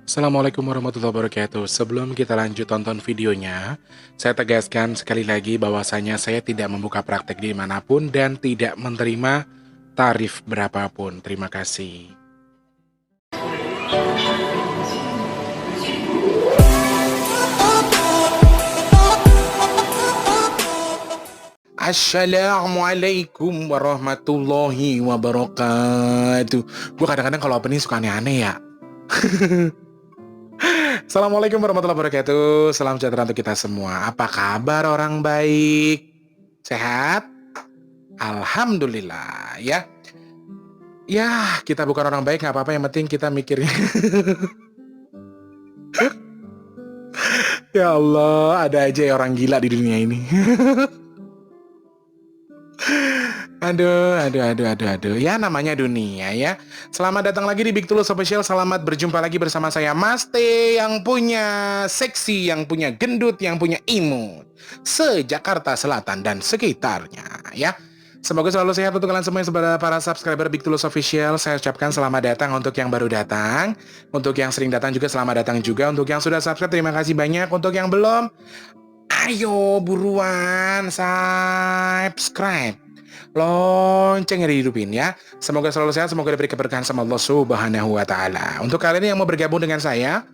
Assalamualaikum warahmatullahi wabarakatuh. Sebelum kita lanjut tonton videonya, saya tegaskan sekali lagi bahwasanya saya tidak membuka praktek dimanapun dan tidak menerima tarif berapapun. Terima kasih. Assalamualaikum warahmatullahi wabarakatuh. Gue kadang-kadang kalau opening suka aneh-aneh ya. Assalamualaikum warahmatullahi wabarakatuh. Salam sejahtera untuk kita semua. Apa kabar orang baik? Sehat? Alhamdulillah ya. Ya, kita bukan orang baik nggak apa-apa, yang penting kita mikirnya. Ya Allah, ada aja ya orang gila di dunia ini. Aduh. Ya namanya dunia ya. Selamat datang lagi di Big Tulus Official. Selamat berjumpa lagi bersama saya Mas T, yang punya seksi, yang punya gendut, yang punya imut se-Jakarta Selatan dan sekitarnya ya. Semoga selalu sehat untuk kalian semua, sebagai para subscriber Big Tulus Official. Saya ucapkan selamat datang untuk yang baru datang. Untuk yang sering datang juga selamat datang juga. Untuk yang sudah subscribe terima kasih banyak. Untuk yang belum, ayo buruan subscribe, loncengnya dihidupin ya. Semoga selalu sehat, semoga diberi keberkahan sama Allah Subhanahu wa taala. Untuk kalian yang mau bergabung dengan saya,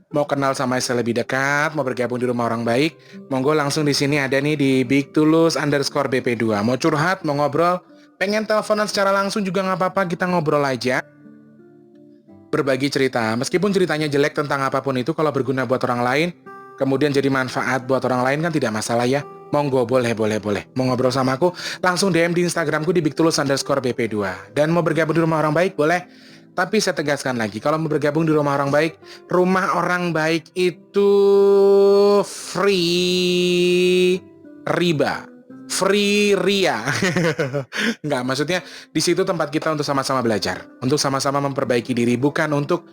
mau kenal sama saya lebih dekat, mau bergabung di rumah orang baik, monggo langsung di sini ada nih di Big Tulus _BP2. Mau curhat, mau ngobrol, pengen teleponan secara langsung juga nggak apa-apa, kita ngobrol aja. Berbagi cerita, meskipun ceritanya jelek tentang apapun itu, kalau berguna buat orang lain, kemudian jadi manfaat buat orang lain kan tidak masalah ya. Monggo, boleh. Mau ngobrol sama aku, langsung DM di Instagramku di bigtulus_BP2. Dan mau bergabung di rumah orang baik, boleh. Tapi saya tegaskan lagi, kalau mau bergabung di rumah orang baik itu free riba. Free ria. Nggak, maksudnya di situ tempat kita untuk sama-sama belajar, untuk sama-sama memperbaiki diri, bukan untuk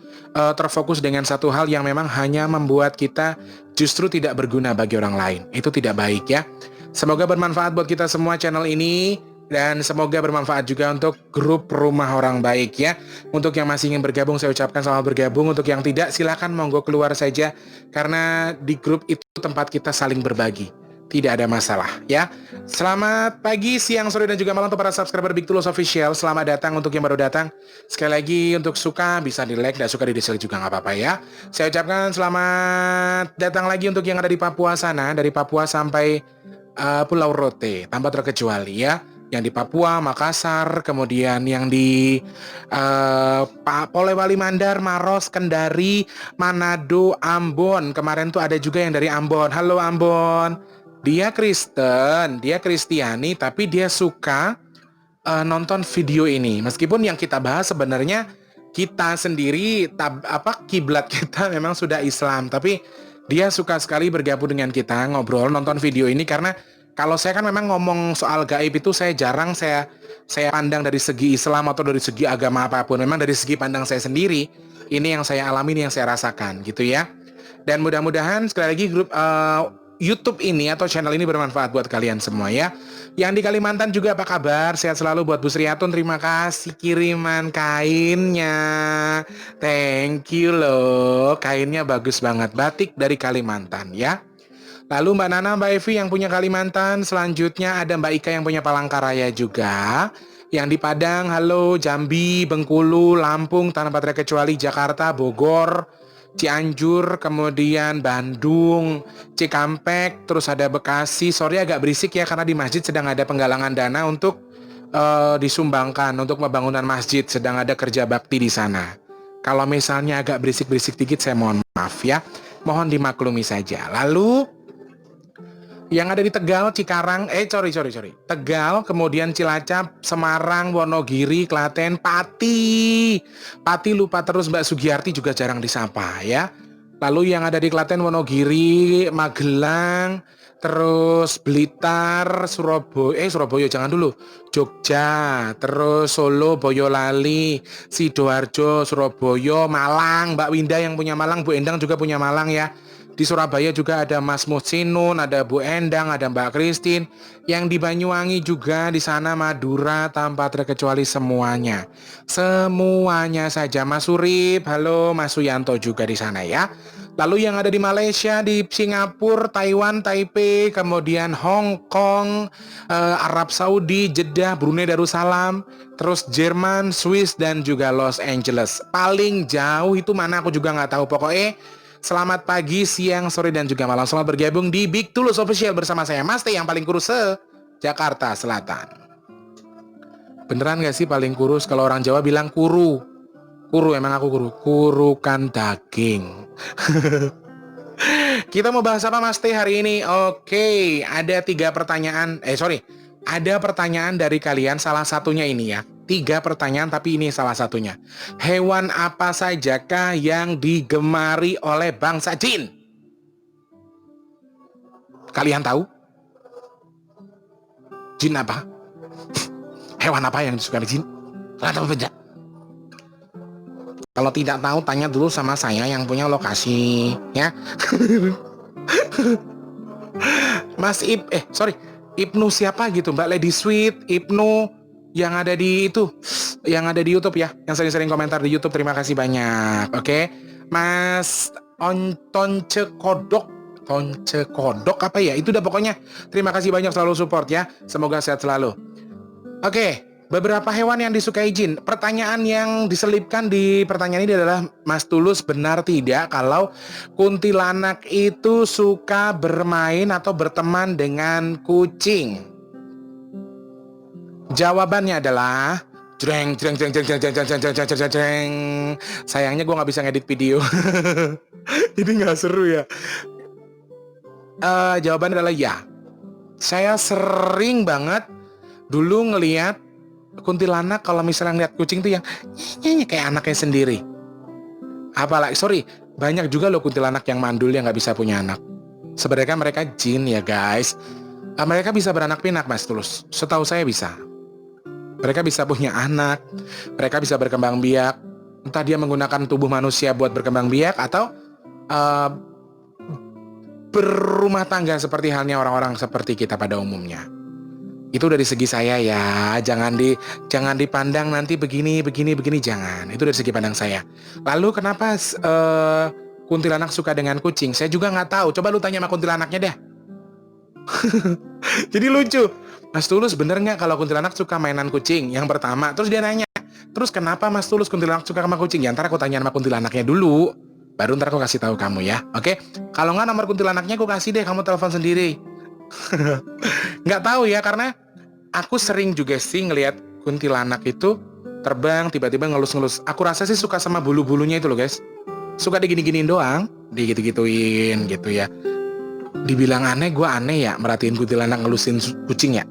terfokus dengan satu hal yang memang hanya membuat kita justru tidak berguna bagi orang lain. Itu tidak baik ya. Semoga bermanfaat buat kita semua channel ini, dan semoga bermanfaat juga untuk grup rumah orang baik ya. Untuk yang masih ingin bergabung, saya ucapkan selamat bergabung. Untuk yang tidak, silakan monggo keluar saja, karena di grup itu tempat kita saling berbagi. Tidak ada masalah ya. Selamat pagi, siang, sore, dan juga malam untuk para subscriber Big Tulus Official. Selamat datang untuk yang baru datang. Sekali lagi, untuk suka bisa di like, tidak suka di dislike juga nggak apa-apa ya. Saya ucapkan selamat datang lagi untuk yang ada di Papua sana, dari Papua sampai Pulau Rote, tanpa terkecuali ya. Yang di Papua, Makassar, kemudian yang di Polewali Mandar, Maros, Kendari, Manado, Ambon. Kemarin tuh ada juga yang dari Ambon. Halo Ambon. Dia Kristen, dia Kristiani, tapi dia suka nonton video ini. Meskipun yang kita bahas sebenarnya kita sendiri kiblat kita memang sudah Islam, tapi dia suka sekali bergabung dengan kita, ngobrol, nonton video ini, karena kalau saya kan memang ngomong soal gaib itu saya jarang saya pandang dari segi Islam atau dari segi agama apapun. Memang dari segi pandang saya sendiri, ini yang saya alami, ini yang saya rasakan gitu ya. Dan mudah-mudahan sekali lagi grup YouTube ini atau channel ini bermanfaat buat kalian semua ya. Yang di Kalimantan juga apa kabar? Sehat selalu buat Bu Sriatun. Terima kasih kiriman kainnya. Thank you loh. Kainnya bagus banget. Batik dari Kalimantan ya. Lalu Mbak Nana, Mbak Evi yang punya Kalimantan. Selanjutnya ada Mbak Ika yang punya Palangkaraya juga. Yang di Padang, halo, Jambi, Bengkulu, Lampung, tanpa terkecuali Jakarta, Bogor, Cianjur, kemudian Bandung, Cikampek, terus ada Bekasi. Sorry agak berisik ya, karena di masjid sedang ada penggalangan dana untuk disumbangkan untuk pembangunan masjid, sedang ada kerja bakti di sana. Kalau misalnya agak berisik-berisik dikit, saya mohon maaf ya. Mohon dimaklumi saja. Lalu yang ada di Tegal, Cikarang, sorry. Tegal, kemudian Cilacap, Semarang, Wonogiri, Klaten, Pati. Pati lupa terus, Mbak Sugiyarti juga jarang disapa ya. Lalu yang ada di Klaten, Wonogiri, Magelang, terus Blitar, Surabaya jangan dulu, Jogja, terus Solo, Boyolali, Sidoarjo, Surabaya, Malang, Mbak Winda yang punya Malang, Bu Endang juga punya Malang ya. Di Surabaya juga ada Mas Musinun, ada Bu Endang, ada Mbak Christine. Yang di Banyuwangi juga, di sana Madura, tanpa terkecuali semuanya. Semuanya saja. Mas Surip, halo, Mas Suyanto juga di sana ya. Lalu yang ada di Malaysia, di Singapura, Taiwan, Taipei, kemudian Hong Kong, Arab Saudi, Jeddah, Brunei Darussalam, terus Jerman, Swiss, dan juga Los Angeles. Paling jauh itu mana aku juga nggak tahu. Pokoknya selamat pagi, siang, sore, dan juga malam. Selamat bergabung di Big Tulus Official bersama saya, Mas T, yang paling kurus Jakarta Selatan. Beneran gak sih paling kurus? Kalau orang Jawa bilang kuru. Kuru, emang aku kuru. Kurukan daging. Kita mau bahas apa Mas T hari ini? Oke, ada 3 pertanyaan. Ada pertanyaan dari kalian, salah satunya ini ya. 3 pertanyaan tapi ini salah satunya. Hewan apa sajakah yang digemari oleh bangsa jin? Kalian tahu? Jin apa? Hewan apa yang disukai jin? Kalian tahu tidak? Kalau tidak tahu, tanya dulu sama saya yang punya lokasi, ya. Mas Ibnu siapa gitu, Mbak Lady Sweet, Ibnu yang ada di itu, yang ada di YouTube ya, yang sering-sering komentar di YouTube, terima kasih banyak. Oke, Mas Tonce Kodok apa ya? Itu udah pokoknya terima kasih banyak, selalu support ya. Semoga sehat selalu. Oke, beberapa hewan yang disukai jin. Pertanyaan yang diselipkan di pertanyaan ini adalah, Mas Tulus, benar tidak kalau kuntilanak itu suka bermain atau berteman dengan kucing? Jawabannya adalah jreng. Sayangnya gue nggak bisa ngedit video. Jadi nggak seru ya. Jawabannya adalah ya. Saya sering banget dulu ngelihat kuntilanak kalau misalnya ngeliat kucing tuh yang nyanyi kayak anaknya sendiri. Apalagi, banyak juga loh kuntilanak yang mandul yang nggak bisa punya anak. Sebenarnya mereka jin ya guys. Mereka bisa beranak pinak, Mas Tulus. Setahu saya bisa. Mereka bisa punya anak, mereka bisa berkembang biak. Entah dia menggunakan tubuh manusia buat berkembang biak atau berumah tangga seperti halnya orang-orang seperti kita pada umumnya. Itu dari segi saya ya, jangan dipandang nanti begini, jangan. Itu dari segi pandang saya. Lalu kenapa kuntilanak suka dengan kucing? Saya juga nggak tahu. Coba lu tanya sama kuntilanaknya deh. Jadi lucu. Mas Tulus, bener nggak kalau kuntilanak suka mainan kucing? Yang pertama, terus dia nanya, terus kenapa Mas Tulus kuntilanak suka sama kucing? Ya ntar aku tanya sama kuntilanaknya dulu, baru ntar aku kasih tahu kamu ya, oke? Kalau nggak nomor kuntilanaknya aku kasih deh, kamu telepon sendiri. Nggak tahu ya, karena aku sering juga sih ngelihat kuntilanak itu terbang tiba-tiba ngelus-ngelus. Aku rasa sih suka sama bulu-bulunya itu loh guys. Suka digini-giniin doang, digitu-gituin gitu ya. Dibilang aneh, gue aneh ya merhatiin kuntilanak ngelusin kucing ya.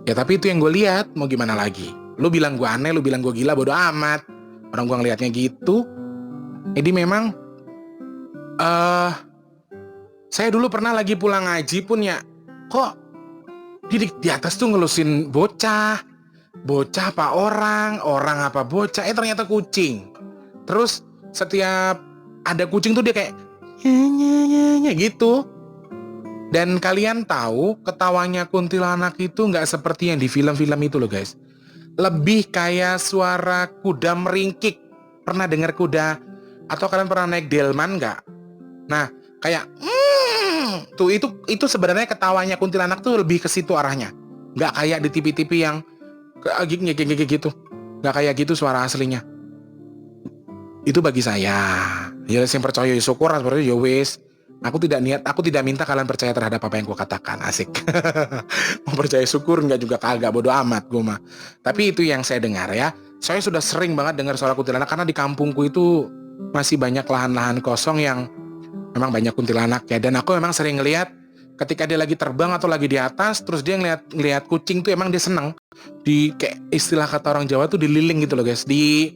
Ya tapi itu yang gue lihat, mau gimana lagi? Lu bilang gue aneh, lu bilang gue gila, bodo amat. Orang gue ngelihatnya gitu. Jadi memang saya dulu pernah lagi pulang ngaji pun ya, kok di atas tuh ngelusin bocah apa orang apa bocah, ternyata kucing. Terus setiap ada kucing tuh dia kayak nya gitu. Dan kalian tahu ketawanya kuntilanak itu nggak seperti yang di film-film itu loh guys. Lebih kayak suara kuda meringkik. Pernah dengar kuda? Atau kalian pernah naik delman nggak? Nah kayak tuh itu sebenarnya ketawanya kuntilanak tuh lebih ke situ arahnya. Nggak kayak di TV-TV yang kayak gitu. Nggak kayak gitu suara aslinya. Itu bagi saya. Ya yang percaya syukur, seperti ya wis. Aku tidak minta kalian percaya terhadap apa yang gue katakan, asik. Mau percaya syukur nggak juga kagak, bodo amat gue mah. Tapi itu yang saya dengar ya. Saya sudah sering banget dengar suara kuntilanak karena di kampungku itu masih banyak lahan-lahan kosong yang memang banyak kuntilanak ya. Dan aku memang sering ngelihat ketika dia lagi terbang atau lagi di atas, terus dia ngelihat kucing tuh emang dia seneng. Di kayak istilah kata orang Jawa tuh dililing gitu loh guys, di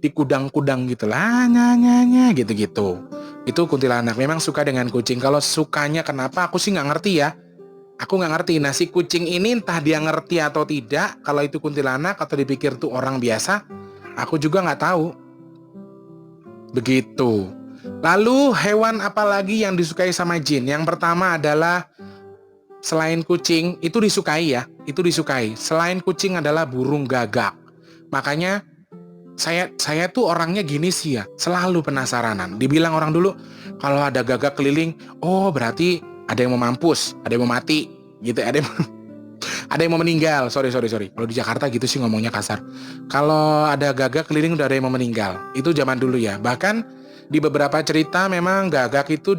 kudang-kudang gitu lah, nyanya gitu-gitu. Itu kuntilanak memang suka dengan kucing. Kalau sukanya kenapa aku sih nggak ngerti ya. Aku nggak ngerti. Nah si kucing ini entah dia ngerti atau tidak kalau itu kuntilanak atau dipikir tuh orang biasa, aku juga nggak tahu. Begitu. Lalu hewan apa lagi yang disukai sama jin? Yang pertama adalah selain kucing, itu disukai ya, itu disukai. Selain kucing adalah burung gagak. Makanya saya tuh orangnya gini sih ya, selalu penasaranan. Dibilang orang dulu, kalau ada gagak keliling, oh berarti ada yang mau mampus, ada yang mau mati, gitu. Ada yang mau meninggal. Sorry. Kalau di Jakarta gitu sih ngomongnya kasar. Kalau ada gagak keliling udah ada yang mau meninggal. Itu zaman dulu ya. Bahkan di beberapa cerita memang gagak itu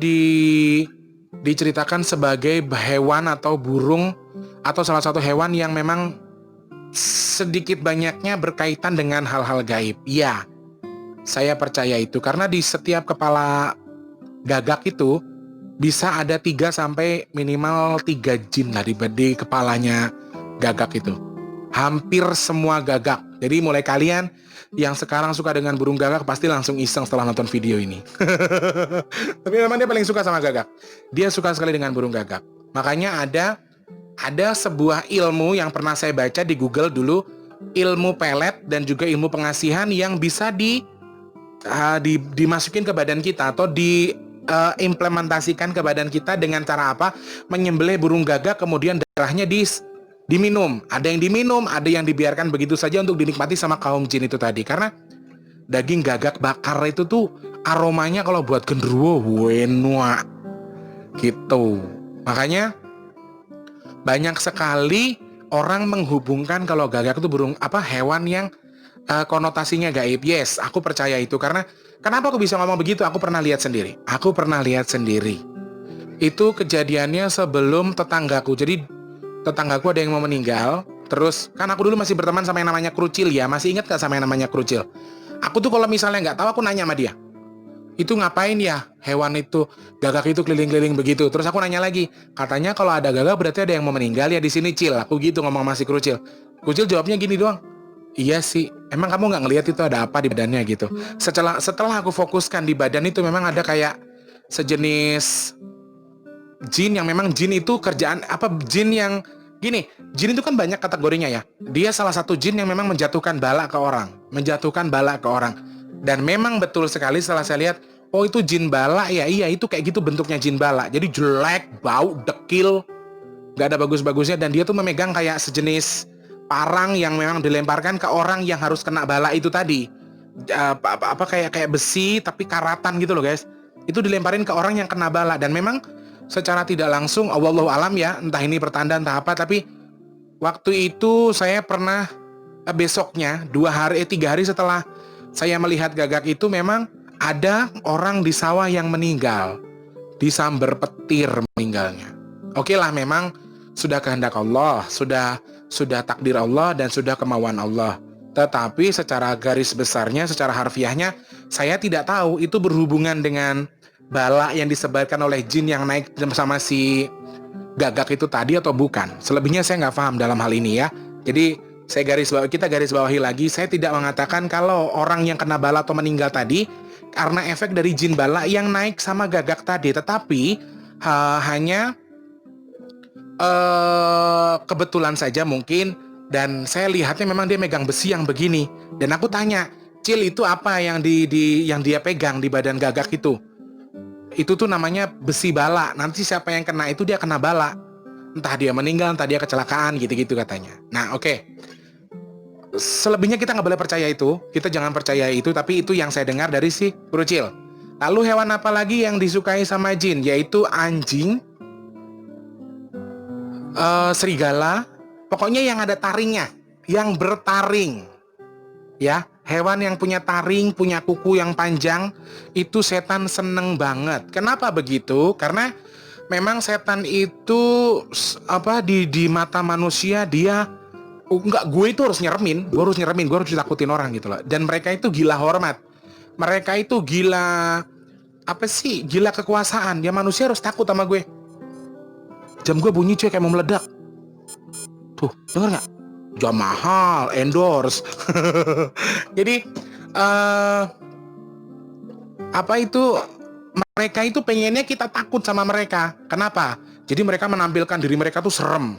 diceritakan sebagai hewan atau burung atau salah satu hewan yang memang sedikit banyaknya berkaitan dengan hal-hal gaib. Ya, saya percaya itu karena di setiap kepala gagak itu bisa ada 3 sampai minimal 3 jin lah di kepalanya gagak itu. Hampir semua gagak. Jadi mulai kalian yang sekarang suka dengan burung gagak pasti langsung iseng setelah nonton video ini. Tapi memang dia paling suka sama gagak. Dia suka sekali dengan burung gagak. Makanya ada sebuah ilmu yang pernah saya baca di Google dulu, ilmu pelet dan juga ilmu pengasihan yang bisa dimasukin ke badan kita atau diimplementasikan ke badan kita dengan cara apa? Menyembelih burung gagak kemudian darahnya diminum. Ada yang diminum, ada yang dibiarkan begitu saja untuk dinikmati sama kaum jin itu tadi. Karena daging gagak bakar itu tuh aromanya kalau buat genderuwo wenua gitu. Makanya banyak sekali orang menghubungkan kalau gagak itu burung hewan yang konotasinya gaib. Yes, aku percaya itu karena kenapa aku bisa ngomong begitu? Aku pernah lihat sendiri. Itu kejadiannya sebelum tetanggaku. Jadi tetanggaku ada yang mau meninggal. Terus kan aku dulu masih berteman sama yang namanya Krucil ya. Masih ingat gak sama yang namanya Krucil? Aku tuh kalau misalnya nggak tahu aku nanya sama dia. Itu ngapain ya hewan itu, gagak itu keliling-keliling begitu. Terus aku nanya lagi, katanya kalau ada gagak berarti ada yang mau meninggal ya di sini, Cil. Aku gitu ngomong sama si Krucil. Krucil jawabnya gini doang, iya sih, emang kamu nggak ngelihat itu ada apa di badannya gitu. Setelah aku fokuskan di badan itu memang ada kayak sejenis jin yang memang jin itu kerjaan jin yang gini, jin itu kan banyak kategorinya ya. Dia salah satu jin yang memang menjatuhkan bala ke orang, dan memang betul sekali setelah saya lihat, oh itu jin bala ya, iya itu kayak gitu bentuknya jin bala. Jadi jelek, bau, dekil, nggak ada bagus-bagusnya, dan dia tuh memegang kayak sejenis parang yang memang dilemparkan ke orang yang harus kena bala itu tadi. Kayak besi tapi karatan gitu loh guys. Itu dilemparin ke orang yang kena bala, dan memang secara tidak langsung, wallahu alam ya, entah ini pertanda entah apa, tapi waktu itu saya pernah besoknya 3 hari setelah saya melihat gagak itu memang ada orang di sawah yang meninggal, disambar petir meninggalnya. Oke lah, memang sudah kehendak Allah, sudah takdir Allah dan sudah kemauan Allah. Tetapi secara garis besarnya, secara harfiahnya, saya tidak tahu itu berhubungan dengan bala yang disebarkan oleh jin yang naik sama si gagak itu tadi atau bukan. Selebihnya saya nggak paham dalam hal ini ya. Jadi kita garis bawahi lagi, saya tidak mengatakan kalau orang yang kena bala atau meninggal tadi karena efek dari jin bala yang naik sama gagak tadi, tetapi hanya kebetulan saja mungkin, dan saya lihatnya memang dia megang besi yang begini, dan aku tanya, Cil, itu apa yang yang dia pegang di badan gagak itu? Itu tuh namanya besi bala. Nanti siapa yang kena itu dia kena bala. Entah dia meninggal, entah dia kecelakaan, gitu-gitu katanya. Nah, oke. Selebihnya kita nggak boleh percaya itu. Kita jangan percaya itu, tapi itu yang saya dengar dari si Krucil. Lalu hewan apa lagi yang disukai sama jin? Yaitu anjing, serigala, pokoknya yang ada taringnya, yang bertaring. Ya, hewan yang punya taring, punya kuku yang panjang, itu setan seneng banget. Kenapa begitu? Karena memang setan itu di mata manusia dia gue itu harus nyeremin, gue harus ditakutin orang gitu loh. Dan mereka itu gila hormat. Mereka itu gila gila kekuasaan. Ya manusia harus takut sama gue. Jam gue bunyi cuy kayak mau meledak. Tuh, denger nggak? Jam mahal, endorse. Jadi mereka itu pengennya kita takut sama mereka. Kenapa? Jadi mereka menampilkan diri mereka tuh serem,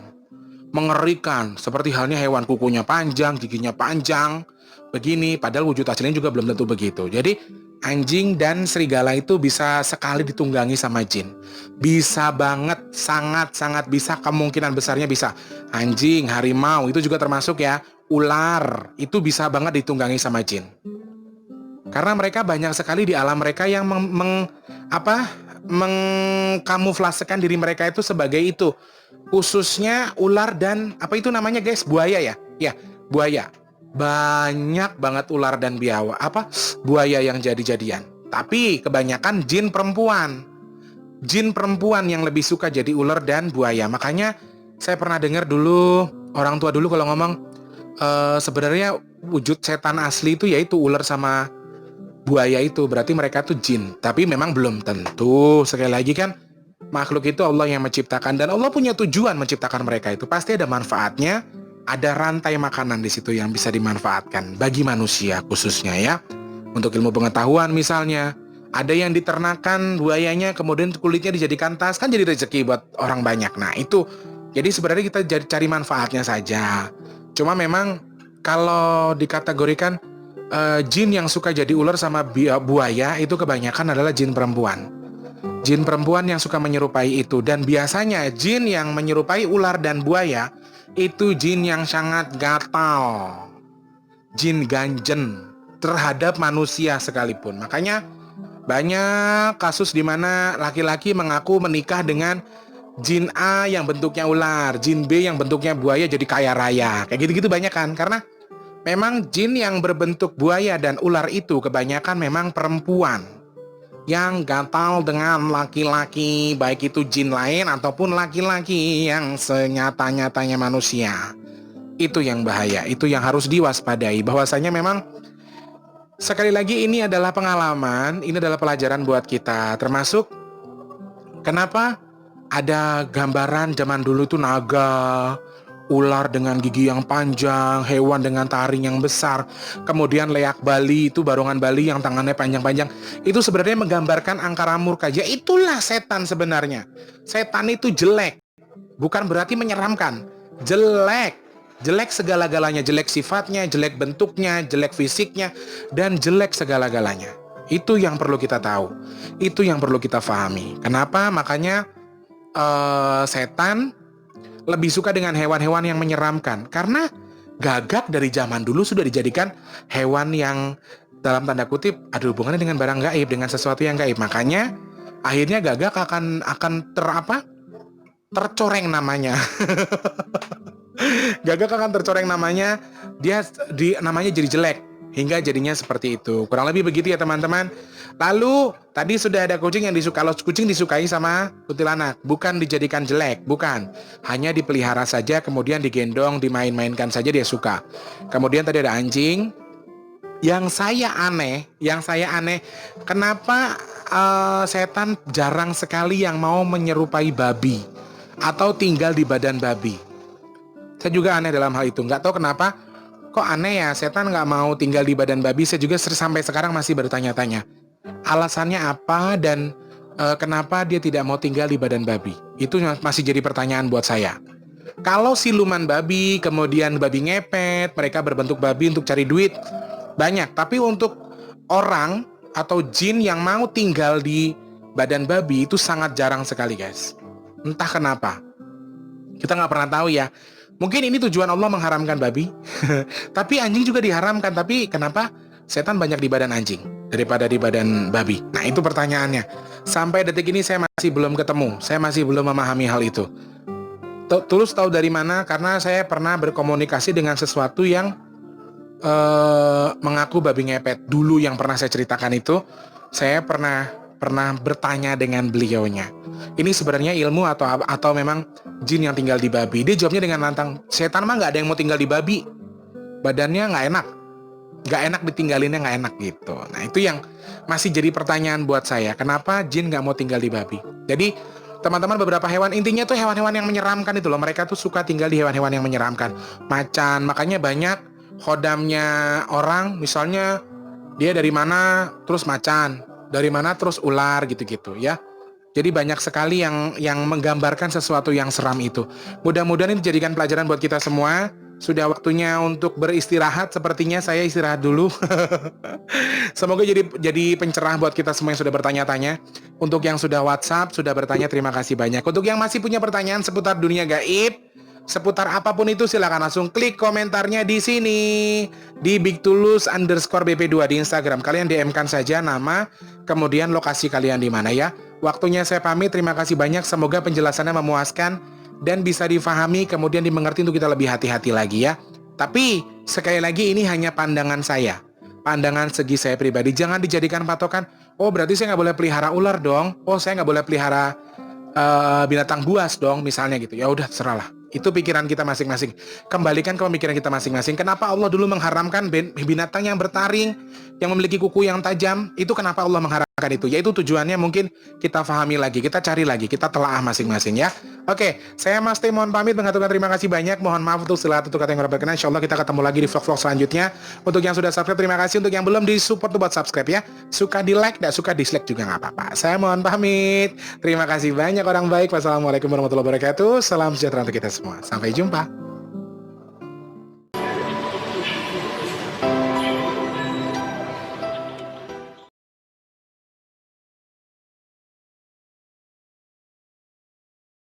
mengerikan, seperti halnya hewan kukunya panjang, giginya panjang, begini. Padahal wujud aslinya juga belum tentu begitu. Jadi anjing dan serigala itu bisa sekali ditunggangi sama jin. Bisa banget, sangat-sangat bisa, kemungkinan besarnya bisa. Anjing, harimau itu juga termasuk ya. Ular itu bisa banget ditunggangi sama jin. Karena mereka banyak sekali di alam mereka yang mengkamuflasekan diri mereka itu sebagai itu. Khususnya ular dan apa itu namanya guys? Buaya ya? Ya, buaya. Banyak banget ular dan buaya yang jadi-jadian. Tapi kebanyakan jin perempuan. Jin perempuan yang lebih suka jadi ular dan buaya. Makanya saya pernah dengar dulu, orang tua dulu kalau ngomong, sebenarnya wujud setan asli itu yaitu ular sama buaya itu. Berarti mereka tuh jin. Tapi memang belum tentu. Sekali lagi kan, makhluk itu Allah yang menciptakan. Dan Allah punya tujuan menciptakan mereka itu. Pasti ada manfaatnya. Ada rantai makanan di situ yang bisa dimanfaatkan bagi manusia khususnya ya. Untuk ilmu pengetahuan misalnya, ada yang diternakan buayanya kemudian kulitnya dijadikan tas, kan jadi rezeki buat orang banyak. Nah itu, jadi sebenarnya kita cari manfaatnya saja. Cuma memang kalau dikategorikan jin yang suka jadi ular sama buaya itu kebanyakan adalah jin perempuan. Jin perempuan yang suka menyerupai itu. Dan biasanya jin yang menyerupai ular dan buaya itu jin yang sangat gatal, jin ganjen terhadap manusia sekalipun. Makanya banyak kasus di mana laki-laki mengaku menikah dengan jin A yang bentuknya ular, jin B yang bentuknya buaya jadi kaya raya. Kayak gitu-gitu banyak kan. Karena memang jin yang berbentuk buaya dan ular itu kebanyakan memang perempuan yang gatal dengan laki-laki, baik itu jin lain ataupun laki-laki yang senyata-nyatanya manusia. Itu yang bahaya, itu yang harus diwaspadai. Bahwasanya memang sekali lagi ini adalah pengalaman, ini adalah pelajaran buat kita. Termasuk kenapa ada gambaran zaman dulu itu naga, ular dengan gigi yang panjang, hewan dengan taring yang besar, kemudian leak Bali itu barongan Bali yang tangannya panjang-panjang. Itu sebenarnya menggambarkan angkara murka. Ya itulah setan sebenarnya. Setan itu jelek, bukan berarti menyeramkan. Jelek, jelek segala-galanya, jelek sifatnya, jelek bentuknya, jelek fisiknya, dan jelek segala-galanya. Itu yang perlu kita tahu, itu yang perlu kita pahami. Kenapa? Makanya setan lebih suka dengan hewan-hewan yang menyeramkan. Karena gagak dari zaman dulu sudah dijadikan hewan yang dalam tanda kutip ada hubungannya dengan barang gaib, dengan sesuatu yang gaib. Makanya akhirnya gagak akan tercoreng namanya. Gagak akan tercoreng namanya, namanya jadi jelek. Hingga jadinya seperti itu. Kurang lebih begitu ya teman-teman. Lalu tadi sudah ada kucing yang disukai. Kalau kucing disukai sama kuntilanak, bukan dijadikan jelek, bukan. Hanya dipelihara saja, kemudian digendong, dimain-mainkan saja dia suka. Kemudian tadi ada anjing. Yang saya aneh, kenapa setan jarang sekali yang mau menyerupai babi atau tinggal di badan babi. Saya juga aneh dalam hal itu. Nggak tahu kenapa. Kok aneh ya, setan nggak mau tinggal di badan babi. Saya juga sampai sekarang masih bertanya-tanya. Alasannya apa dan kenapa dia tidak mau tinggal di badan babi? Itu masih jadi pertanyaan buat saya. Kalau siluman babi, kemudian babi ngepet, mereka berbentuk babi untuk cari duit, banyak. Tapi untuk orang atau jin yang mau tinggal di badan babi itu sangat jarang sekali guys. Entah kenapa. Kita nggak pernah tahu ya. Mungkin ini tujuan Allah mengharamkan babi. Tapi anjing juga diharamkan. Tapi kenapa setan banyak di badan anjing daripada di badan babi? Nah itu pertanyaannya. Sampai detik ini saya masih belum ketemu. Saya masih belum memahami hal itu. Tulus tahu dari mana? Karena saya pernah berkomunikasi dengan sesuatu yang mengaku babi ngepet. Dulu yang pernah saya ceritakan itu, saya pernah bertanya dengan beliaunya. Ini sebenarnya ilmu atau memang jin yang tinggal di babi? Dia jawabnya dengan lantang, setan mah nggak ada yang mau tinggal di babi. Badannya nggak enak ditinggalinnya nggak enak gitu. Nah itu yang masih jadi pertanyaan buat saya. Kenapa jin nggak mau tinggal di babi? Jadi teman-teman, beberapa hewan, intinya tuh hewan-hewan yang menyeramkan itu loh. Mereka tuh suka tinggal di hewan-hewan yang menyeramkan. Macan, makanya banyak khodamnya orang, misalnya dia dari mana terus macan, dari mana terus ular gitu-gitu ya. Jadi banyak sekali yang menggambarkan sesuatu yang seram itu. Mudah-mudahan ini dijadikan pelajaran buat kita semua. Sudah waktunya untuk beristirahat. Sepertinya saya istirahat dulu. Semoga jadi pencerah buat kita semua yang sudah bertanya-tanya. Untuk yang sudah WhatsApp, sudah bertanya, terima kasih banyak. Untuk yang masih punya pertanyaan seputar dunia gaib, seputar apapun itu, silakan langsung klik komentarnya di sini di bigtulus_bp2 di Instagram. Kalian DM-kan saja nama, kemudian lokasi kalian di mana ya. Waktunya saya pamit, terima kasih banyak. Semoga penjelasannya memuaskan dan bisa difahami, kemudian dimengerti untuk kita lebih hati-hati lagi ya. Tapi sekali lagi ini hanya pandangan saya, pandangan segi saya pribadi. Jangan dijadikan patokan. Oh berarti saya nggak boleh pelihara ular dong. Oh saya nggak boleh pelihara binatang buas dong misalnya gitu. Ya udah terserahlah. Itu pikiran kita masing-masing. Kembalikan ke pemikiran kita masing-masing. Kenapa Allah dulu mengharamkan binatang yang bertaring, yang memiliki kuku yang tajam? Itu kenapa Allah mengharamkan itu? Yaitu tujuannya mungkin kita pahami lagi, kita cari lagi, kita telaah masing-masing ya. Oke, saya Mas Teh mohon pamit, mengaturkan terima kasih banyak. Mohon maaf untuk segala tutur kata yang kurang berkenan. Insyaallah kita ketemu lagi di vlog-vlog selanjutnya. Untuk yang sudah subscribe terima kasih, untuk yang belum di-support buat subscribe ya. Suka di like, tidak suka dislike juga nggak apa-apa. Saya mohon pamit. Terima kasih banyak orang baik. Wassalamualaikum warahmatullahi wabarakatuh. Salam sejahtera untuk kita semua. Sampai jumpa.